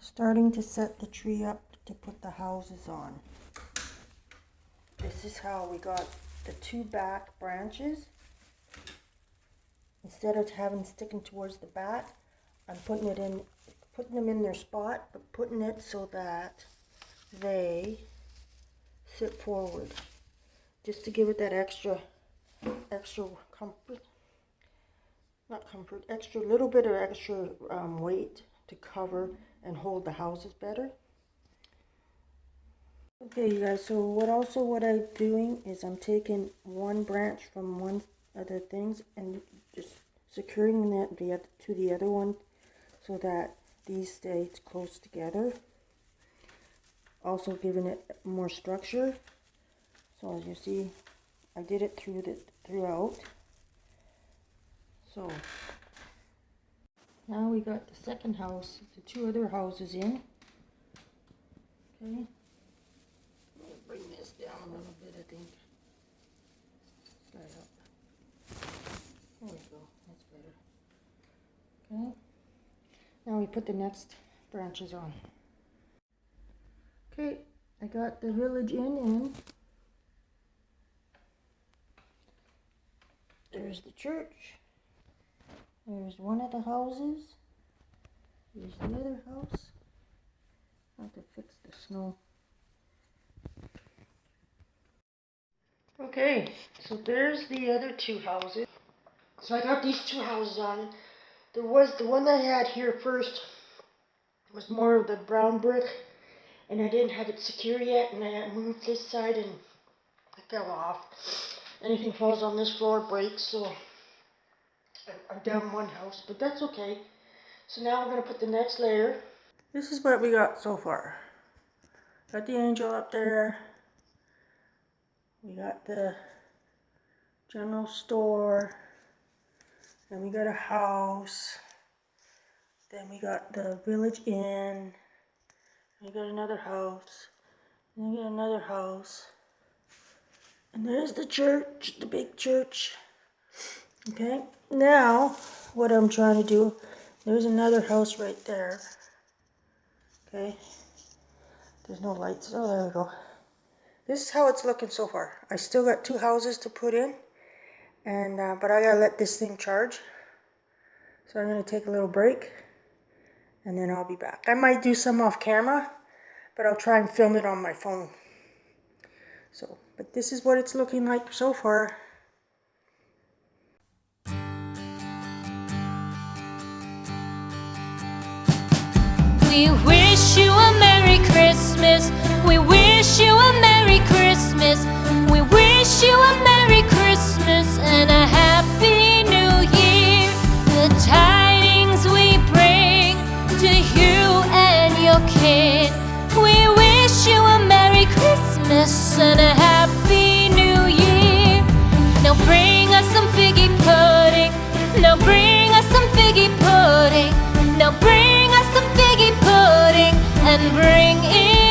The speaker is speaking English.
Starting to set the tree up to put the houses on. This is how we got the two back branches. Instead of sticking towards the back, I'm putting them in their spot, but putting it so that they sit forward, just to give it that extra comfort, extra little bit of extra weight to cover and hold the houses better. Okay, you guys, so what I'm doing is I'm taking one branch from one of the things and just securing that to the other one so that these stay close together. Also giving it more structure. So as you see, I did it throughout. So now we got the second house, the two other houses in. Okay. Bring this down a little bit, I think. Slide up. There we go, that's better. Okay. Now we put the next branches on. Okay, I got the village inn in. There's the church. There's one of the houses. Here's the other house. I have to fix the snow. Okay, so there's the other two houses. So I got these two houses on. There was the one I had here first was more of the brown brick, and I didn't have it secure yet, and I moved this side and it fell off. Anything falls on this floor breaks, so I'm down one house, but that's okay. So now we're going to put the next layer. This is what we got so far. Got the angel up there. We got the general store. Then we got a house. Then we got the village inn. We got another house. Then we got another house. And there's the church, the big church. Okay, now what I'm trying to do, there's another house right there. Okay, there's no lights. Oh, there we go. This is how it's looking so far. I still got two houses to put in, and but I gotta let this thing charge. So I'm gonna take a little break, and then I'll be back. I might do some off camera, but I'll try and film it on my phone. So, but this is what it's looking like so far. We wish you a Merry Christmas. We wish you a Merry Christmas. We wish you a Merry Christmas and a Happy New Year. The tidings we bring to you and your kin. We wish you a Merry Christmas and a Happy New Year. Now bring us some figgy pudding. Now bring us some figgy pudding. Now bring us some figgy pudding and bring in